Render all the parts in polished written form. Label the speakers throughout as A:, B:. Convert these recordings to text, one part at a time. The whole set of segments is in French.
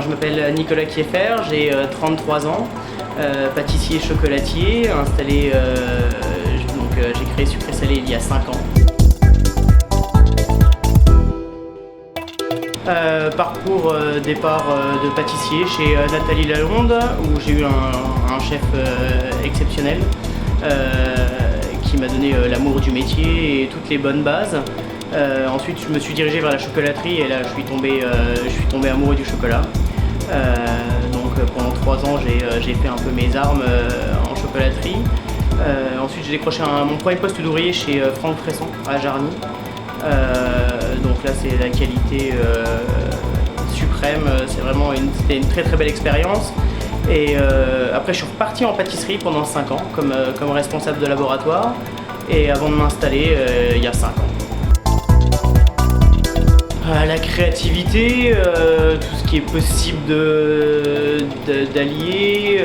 A: Je m'appelle Nicolas Kieffer, j'ai 33 ans, pâtissier chocolatier, installé, j'ai créé Sucré Salé il y a 5 ans. Parcours départ de pâtissier chez Nathalie Lalonde, où j'ai eu un chef exceptionnel qui m'a donné l'amour du métier et toutes les bonnes bases. Ensuite, je me suis dirigé vers la chocolaterie et là, je suis tombé amoureux du chocolat. Donc pendant 3 ans, j'ai fait un peu mes armes en chocolaterie. Ensuite, j'ai décroché mon premier poste d'ouvrier chez Franck Fresson à Jarny. Donc là, c'est la qualité suprême. C'était une très très belle expérience. Et après, je suis reparti en pâtisserie pendant 5 ans comme responsable de laboratoire. Et avant de m'installer, il y a 5 ans. La créativité, tout ce qui est possible d'allier,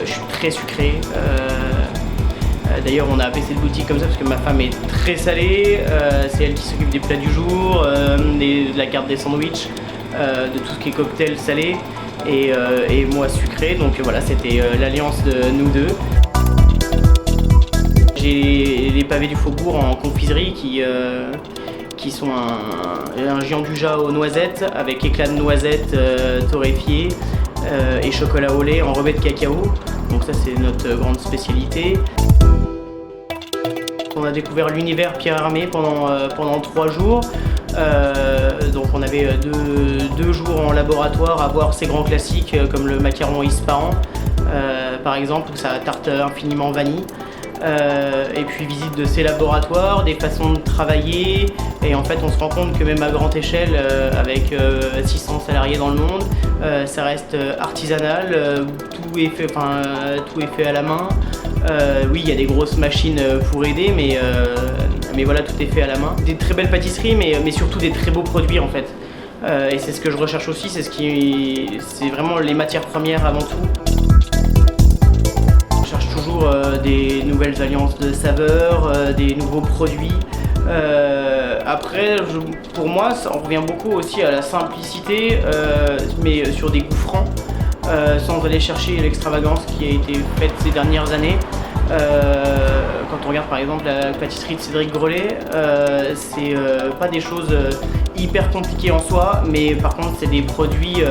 A: je suis très sucré. D'ailleurs, on a appelé cette boutique comme ça parce que ma femme est très salée, c'est elle qui s'occupe des plats du jour, de la carte des sandwichs, de tout ce qui est cocktail salé et moi sucré, donc voilà, c'était l'alliance de nous deux. J'ai les pavés du Faubourg en confiserie qui sont un géant du Jat aux noisettes avec éclat de noisettes torréfié et chocolat au lait enrobé de cacao. Donc ça, c'est notre grande spécialité. On a découvert l'univers Pierre Hermé pendant 3 jours. Donc on avait 2 jours en laboratoire à voir ces grands classiques comme le macaron Ispahan par exemple, où ça tarte infiniment vanille. Et puis visite de ces laboratoires, des façons de travailler, et en fait on se rend compte que même à grande échelle, avec 600 salariés dans le monde, ça reste artisanal, tout est fait à la main. Oui, il y a des grosses machines pour aider, mais voilà, tout est fait à la main. Des très belles pâtisseries, mais surtout des très beaux produits en fait. Et c'est ce que je recherche aussi, c'est vraiment les matières premières avant tout. Toujours des nouvelles alliances de saveurs, des nouveaux produits. Après, pour moi, on revient beaucoup aussi à la simplicité, mais sur des goûts francs, sans aller chercher l'extravagance qui a été faite ces dernières années. Quand on regarde par exemple la pâtisserie de Cédric Grolet, c'est pas des choses hyper compliquées en soi, mais par contre c'est des produits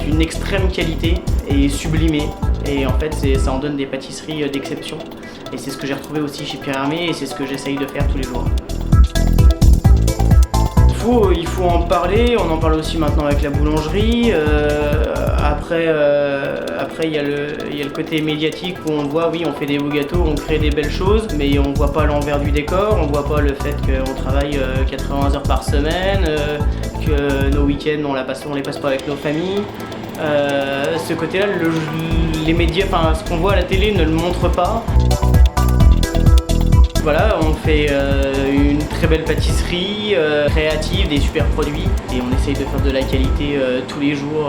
A: d'une extrême qualité et sublimés. Et en fait, ça en donne des pâtisseries d'exception. Et c'est ce que j'ai retrouvé aussi chez Pierre Hermé et c'est ce que j'essaye de faire tous les jours. Il faut en parler, on en parle aussi maintenant avec la boulangerie. Après, il y a le côté médiatique où on voit, oui, on fait des beaux gâteaux, on crée des belles choses, mais on voit pas l'envers du décor, on voit pas le fait qu'on travaille 80 heures par semaine, que nos week-ends on les passe pas avec nos familles. Ce côté-là, les médias, ce qu'on voit à la télé ne le montre pas. Voilà, on fait une très belle pâtisserie créative, des super produits et on essaye de faire de la qualité tous les jours.